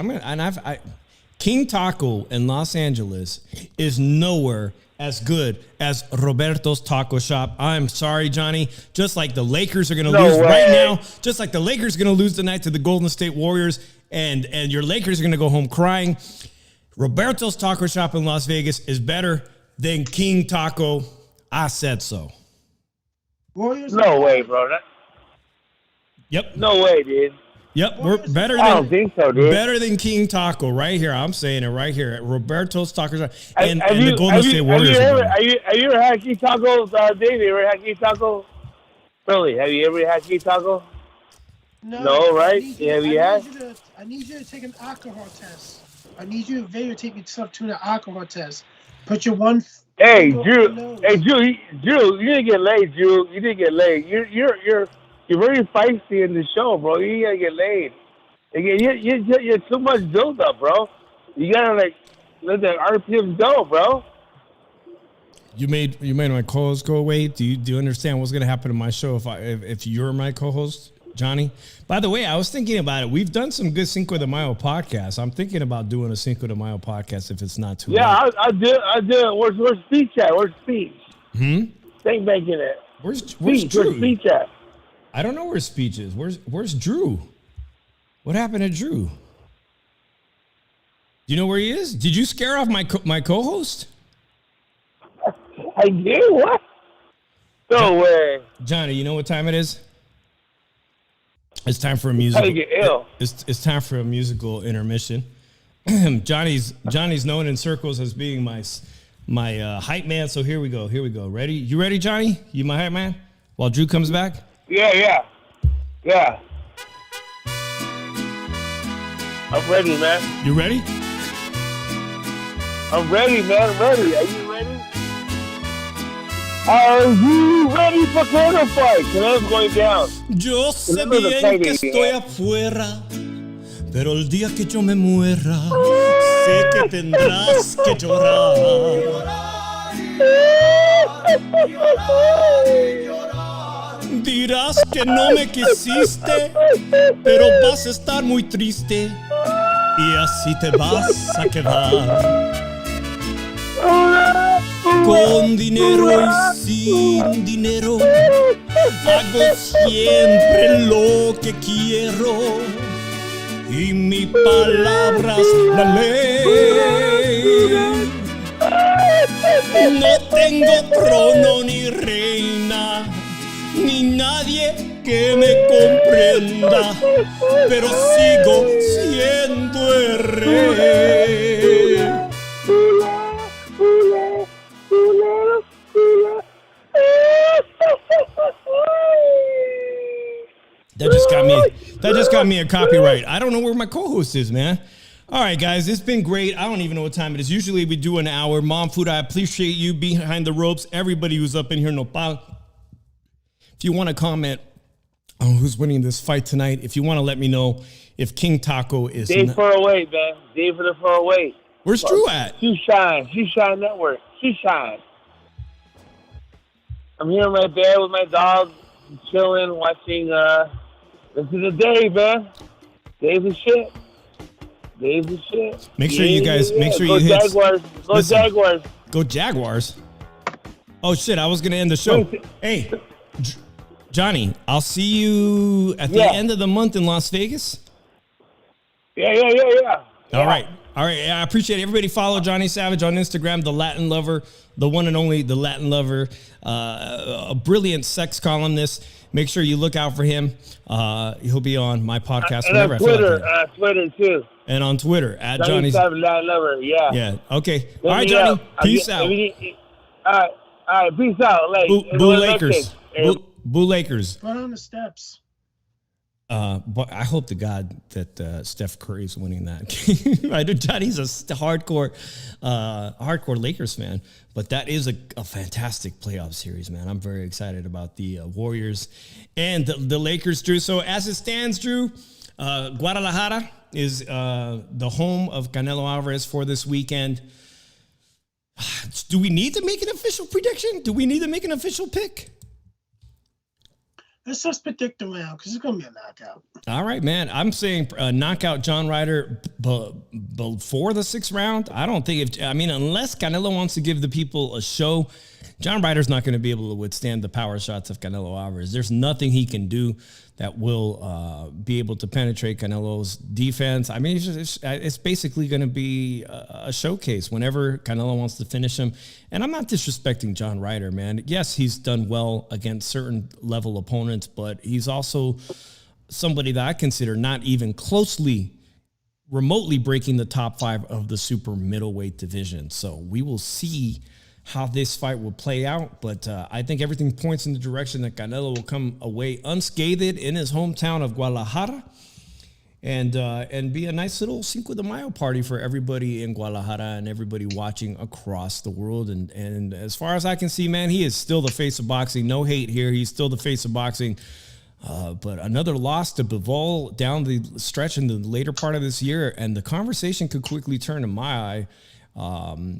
King Taco in Los Angeles is nowhere as good as Roberto's Taco Shop. I'm sorry, Johnny. Just like the Lakers are going to lose right now, just like the Lakers are going to lose tonight to the Golden State Warriors, and your Lakers are going to go home crying. Roberto's Taco Shop in Las Vegas is better than King Taco. I said so. Warriors. No way, bro. Yep. No way, dude. Yep, we're better I don't think so, dude. Better than King Taco right here. I'm saying it right here at Roberto's Taco Shop and the Golden State Warriors. Have you ever had King Taco, Dave? You ever had King Taco? Really? Have you ever had King Taco? No, right? I need you to take an alcohol test. I need you to take yourself to the alcohol test. Put your one. Hey, Drew. Hey, Drew. You didn't get laid, Drew. You didn't get laid. You're very feisty in the show, bro. You gotta get laid. You're too much build up, bro. You gotta let the RPMs go, bro. You made my co-host go away. Do you understand what's gonna happen to my show if you're my co-host, Johnny? By the way, I was thinking about it. We've done some good Cinco de Mayo podcasts. I'm thinking about doing a Cinco de Mayo podcast if it's not too late. Yeah, I did. Where's speech at? Where's speech? Think back in it. Where's Drew? Where's speech at? I don't know where speech is. Where's Drew? What happened to Drew? Do you know where he is? Did you scare off my co-host? I did? What? No way. Johnny, you know what time it is? It's time for a musical. How to get ill. It's time for a musical intermission. Johnny's known in circles as being my hype man. So here we go. Ready? You ready, Johnny? You my hype man? While Drew comes back? Yeah. I'm ready, man. You ready? I'm ready, man. I'm ready. Are you ready? Are you ready for Canelo fight? Canelo's going down. Yo sé bien que estoy afuera, pero el día que yo me muera, sé que tendrás que llorar. Dirás que no me quisiste, pero vas a estar muy triste y así te vas a quedar. Con dinero y sin dinero, hago siempre lo que quiero y mi palabra es la ley. No tengo trono ni reina, ni nadie que me comprenda, pero sigo siendo el rey. That just got me a copyright. I don't know where my co-host is, man. All right, guys, it's been great. I don't even know what time it is. Usually we do an hour. Mom Food, I appreciate you behind the ropes. Everybody who's up in here, Nopal. If you want to comment on who's winning this fight tonight, if you want to let me know if King Taco is... Dave for away, man. Dave for the far away. Where's Drew at? Shoe Shine Network. Shoe Shine. I'm here in my bed with my dog, chilling, watching... This is a Dave, man. Dave is shit. Make sure you guys, make sure Go you hit. Jaguars. Go Listen, Jaguars. Go Jaguars. Oh shit! I was gonna end the show. Hey, Johnny, I'll see you at the end of the month in Las Vegas. Yeah. All right. I appreciate it. Everybody follow Johnny Savage on Instagram, the Latin Lover, the one and only the Latin Lover, a brilliant sex columnist. Make sure you look out for him. He'll be on my podcast and whenever. On Twitter, Twitter too. And on Twitter at Johnny Savage, Latin Lover. Yeah. Yeah. Okay. All right, Johnny. Peace out. All right. Peace out. Boo Lakers. Boo Lakers. Run on the steps. But I hope to God that Steph Curry's winning that. I know Johnny's a hardcore Lakers fan, but that is a fantastic playoff series, man. I'm very excited about the Warriors and the Lakers, Drew. So as it stands, Drew, Guadalajara is the home of Canelo Alvarez for this weekend. Do we need to make an official prediction? Do we need to make an official pick? Let's just predict the round because it's going to be a knockout. All right, man. I'm saying knockout John Ryder before the 6th round. I don't think unless Canelo wants to give the people a show, John Ryder's not going to be able to withstand the power shots of Canelo Alvarez. There's nothing he can do that will be able to penetrate Canelo's defense. I mean, it's basically going to be a showcase whenever Canelo wants to finish him. And I'm not disrespecting John Ryder, man. Yes, he's done well against certain level opponents, but he's also somebody that I consider not even closely remotely breaking the top 5 of the super middleweight division. So we will see how this fight will play out, but I think everything points in the direction that Canelo will come away unscathed in his hometown of Guadalajara, and be a nice little Cinco de Mayo party for everybody in Guadalajara and everybody watching across the world. And as far as I can see, man, he is still the face of boxing. No hate here. He's still the face of boxing. But another loss to Bivol down the stretch in the later part of this year, and the conversation could quickly turn, in my eye.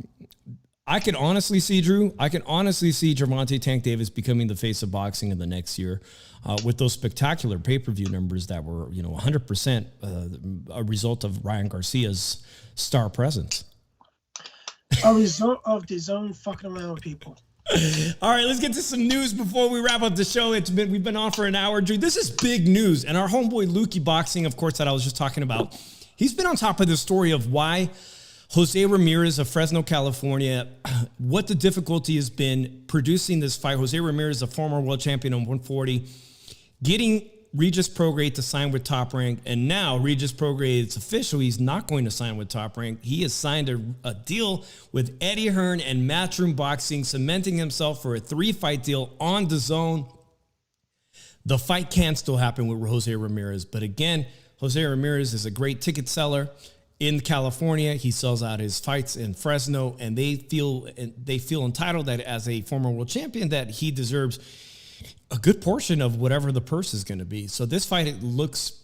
I can honestly see, Drew, Gervonta Tank Davis becoming the face of boxing in the next year with those spectacular pay-per-view numbers that were, 100% a result of Ryan Garcia's star presence. A result of the zone fucking around people. All right, let's get to some news before we wrap up the show. We've been on for an hour, Drew. This is big news. And our homeboy Lukey Boxing, of course, that I was just talking about, he's been on top of the story of why Jose Ramirez of Fresno, California, what the difficulty has been producing this fight. Jose Ramirez, a former world champion on 140, getting Regis Prograis to sign with Top Rank, and now Regis Prograis, it's official, he's not going to sign with Top Rank. He has signed a deal with Eddie Hearn and Matchroom Boxing, cementing himself for a 3-fight deal on DAZN. The fight can still happen with Jose Ramirez, but again, Jose Ramirez is a great ticket seller. In California, he sells out his fights in Fresno, and they feel entitled that as a former world champion that he deserves a good portion of whatever the purse is going to be. So this fight, it looks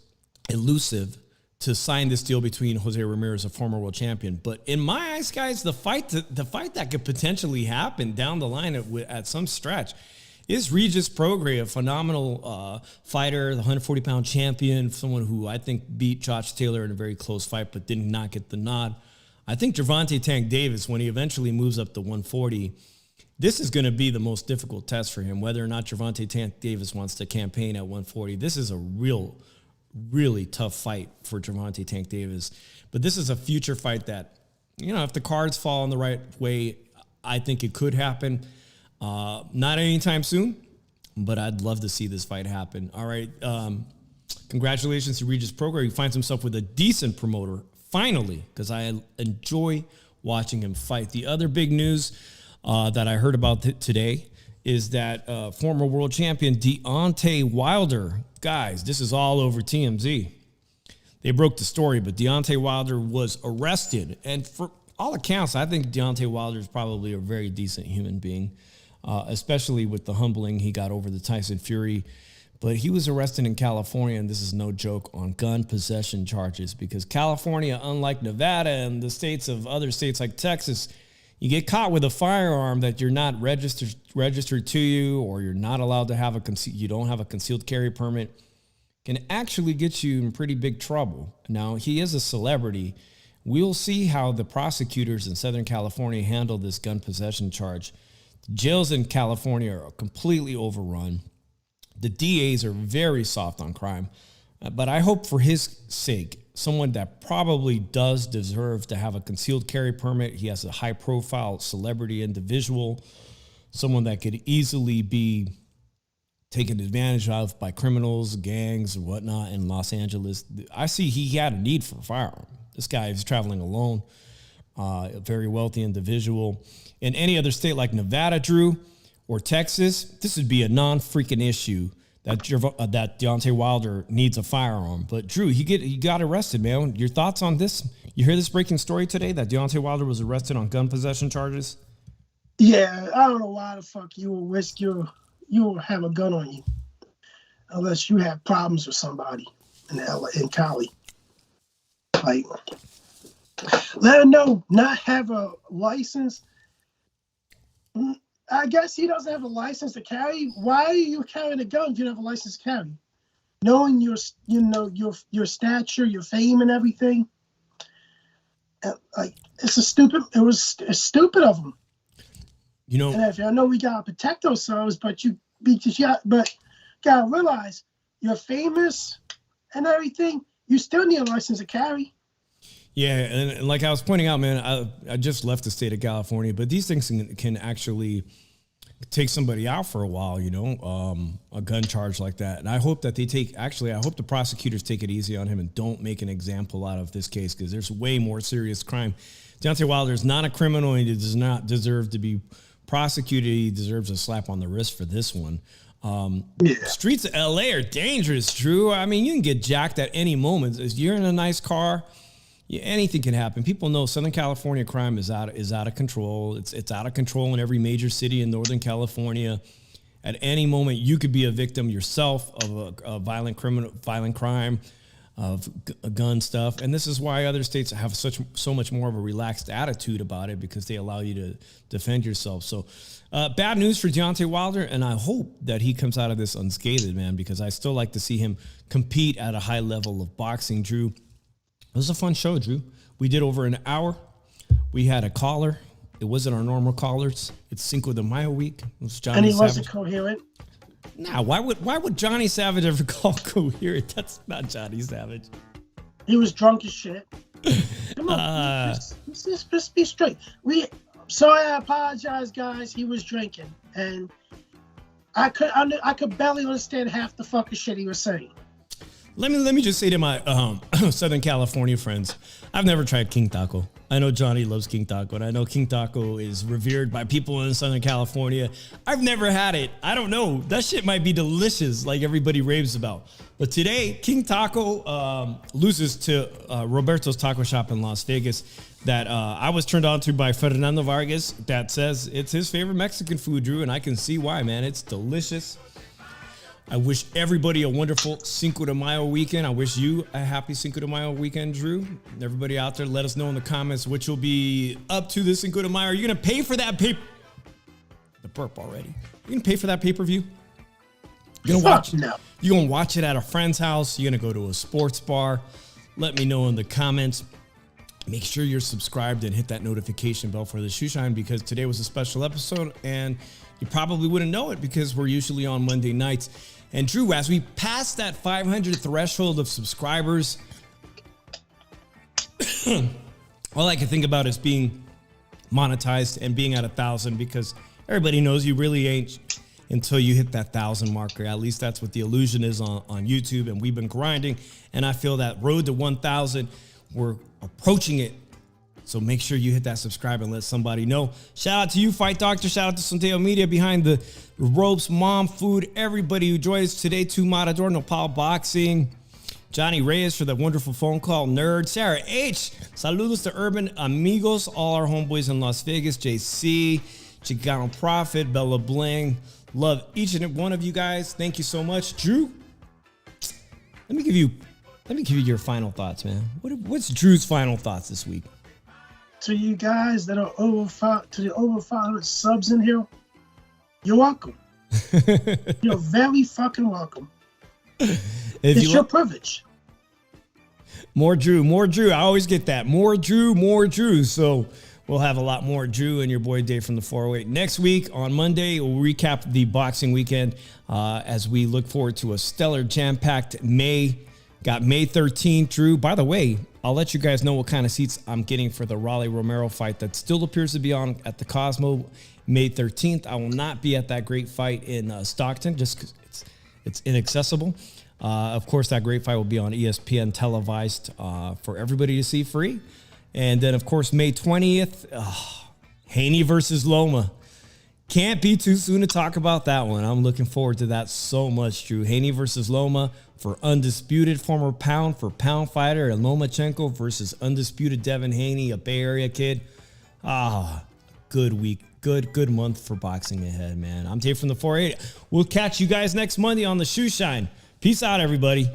elusive to sign this deal between Jose Ramirez, a former world champion. But in my eyes, guys, the fight that could potentially happen down the line at some stretch is Regis Prograis, a phenomenal fighter, the 140-pound champion, someone who I think beat Josh Taylor in a very close fight but did not get the nod. I think Gervonta Tank Davis, when he eventually moves up to 140, this is going to be the most difficult test for him, whether or not Gervonta Tank Davis wants to campaign at 140. This is a really tough fight for Gervonta Tank Davis. But this is a future fight that, if the cards fall in the right way, I think it could happen. Not anytime soon, but I'd love to see this fight happen. All right. Congratulations to Regis Prograis. He finds himself with a decent promoter, finally, because I enjoy watching him fight. The other big news that I heard about today is that former world champion Deontay Wilder, guys, this is all over TMZ. They broke the story, but Deontay Wilder was arrested. And for all accounts, I think Deontay Wilder is probably a very decent human being. Especially with the humbling he got over the Tyson Fury. But he was arrested in California, and this is no joke, on gun possession charges, because California, unlike Nevada and the other states like Texas, you get caught with a firearm that you're not registered to you, or you're not allowed to you don't have a concealed carry permit, can actually get you in pretty big trouble. Now, he is a celebrity. We'll see how the prosecutors in Southern California handle this gun possession charge. Jails in California are completely overrun. The DAs are very soft on crime. But I hope for his sake, someone that probably does deserve to have a concealed carry permit, he has a high-profile celebrity individual, someone that could easily be taken advantage of by criminals, gangs, or whatnot in Los Angeles. I see he had a need for a firearm. This guy is traveling alone, a very wealthy individual. In any other state like Nevada, Drew, or Texas, this would be a non-freaking issue that Deontay Wilder needs a firearm. But Drew, he got arrested, man. Your thoughts on this? You hear this breaking story today that Deontay Wilder was arrested on gun possession charges? Yeah, I don't know why the fuck you will risk you will have a gun on you unless you have problems with somebody in Cali. Like, let her know, not have a license I guess he doesn't have a license to carry. Why are you carrying a gun if you don't have a license to carry? Knowing your stature, your fame, and everything. Like it was stupid of him. And if I know we gotta protect ourselves, but you gotta realize you're famous and everything. You still need a license to carry. Yeah, and like I was pointing out, man, I just left the state of California, but these things can actually take somebody out for a while, a gun charge like that. And I hope that I hope the prosecutors take it easy on him and don't make an example out of this case, because there's way more serious crime. Deontay Wilder is not a criminal, and he does not deserve to be prosecuted. He deserves a slap on the wrist for this one. Streets of LA are dangerous, Drew. I mean, you can get jacked at any moment. If you're in a nice car, anything can happen. People know Southern California crime is out of control. It's out of control in every major city in Northern California. At any moment, you could be a victim yourself of a violent crime, of gun stuff. And this is why other states have so much more of a relaxed attitude about it, because they allow you to defend yourself. So bad news for Deontay Wilder, and I hope that he comes out of this unscathed, man, because I still like to see him compete at a high level of boxing, Drew. It was a fun show, Drew. We did over an hour. We had a caller. It wasn't our normal callers. It's Cinco de Mayo week. It was Johnny and he Savage. wasn't coherent. Nah, why would Johnny Savage ever call coherent? That's not Johnny Savage. He was drunk as shit. Come on, just be straight. Sorry, I apologize, guys. He was drinking, and I could barely understand half the fucking shit he was saying. Let me just say to my Southern California friends, I've never tried King Taco. I know Johnny loves King Taco, and I know King Taco is revered by people in Southern California. I've never had it. I don't know. That shit might be delicious, like everybody raves about. But today, King Taco loses to Roberto's Taco Shop in Las Vegas that I was turned on to by Fernando Vargas that says it's his favorite Mexican food, Drew, and I can see why, man. It's delicious. I wish everybody a wonderful Cinco de Mayo weekend. I wish you a happy Cinco de Mayo weekend, Drew. Everybody out there, let us know in the comments what you'll be up to this Cinco de Mayo. Are you going to pay for that The burp already. You going to pay for that pay-per-view? You're going to watch it? No. You're going to watch it at a friend's house? You're going to go to a sports bar? Let me know in the comments. Make sure you're subscribed and hit that notification bell for the Shoe Shine, because today was a special episode, and you probably wouldn't know it because we're usually on Monday nights. And Drew, as we pass that 500 threshold of subscribers, all I can think about is being monetized and being at 1,000, because everybody knows you really ain't until you hit that 1,000 marker. At least that's what the illusion is on YouTube, and we've been grinding, and I feel that road to 1,000, we're approaching it. So make sure you hit that subscribe and let somebody know. Shout out to you, Fight Doctor. Shout out to Santiago Media behind the ropes, Mom Food, everybody who joined us today. To Matador, Nopal Boxing, Johnny Reyes for the wonderful phone call, Nerd, Sarah H. Saludos to Urban Amigos, all our homeboys in Las Vegas, JC, Chicano Prophet, Bella Bling. Love each and every one of you guys. Thank you so much. Drew, let me give you your final thoughts, man. What's Drew's final thoughts this week? To you guys that are over 500 subs in here, you're welcome. You're very fucking welcome. It's your privilege. More Drew. I always get that. More Drew. So we'll have a lot more Drew and your boy Dave from the 408. Next week on Monday, we'll recap the boxing weekend as we look forward to a stellar jam-packed May. Got May 13th, Drew. By the way, I'll let you guys know what kind of seats I'm getting for the Raleigh Romero fight that still appears to be on at the Cosmo May 13th. I will not be at that great fight in Stockton just because it's inaccessible. Of course, that great fight will be on ESPN televised for everybody to see free. And then, of course, May 20th, Haney versus Loma. Can't be too soon to talk about that one. I'm looking forward to that so much, Drew. Haney versus Loma for undisputed former pound-for-pound fighter, and Lomachenko versus undisputed Devin Haney, a Bay Area kid. Good week. Good month for boxing ahead, man. I'm Dave from the 408. We'll catch you guys next Monday on the Shoe Shine. Peace out, everybody.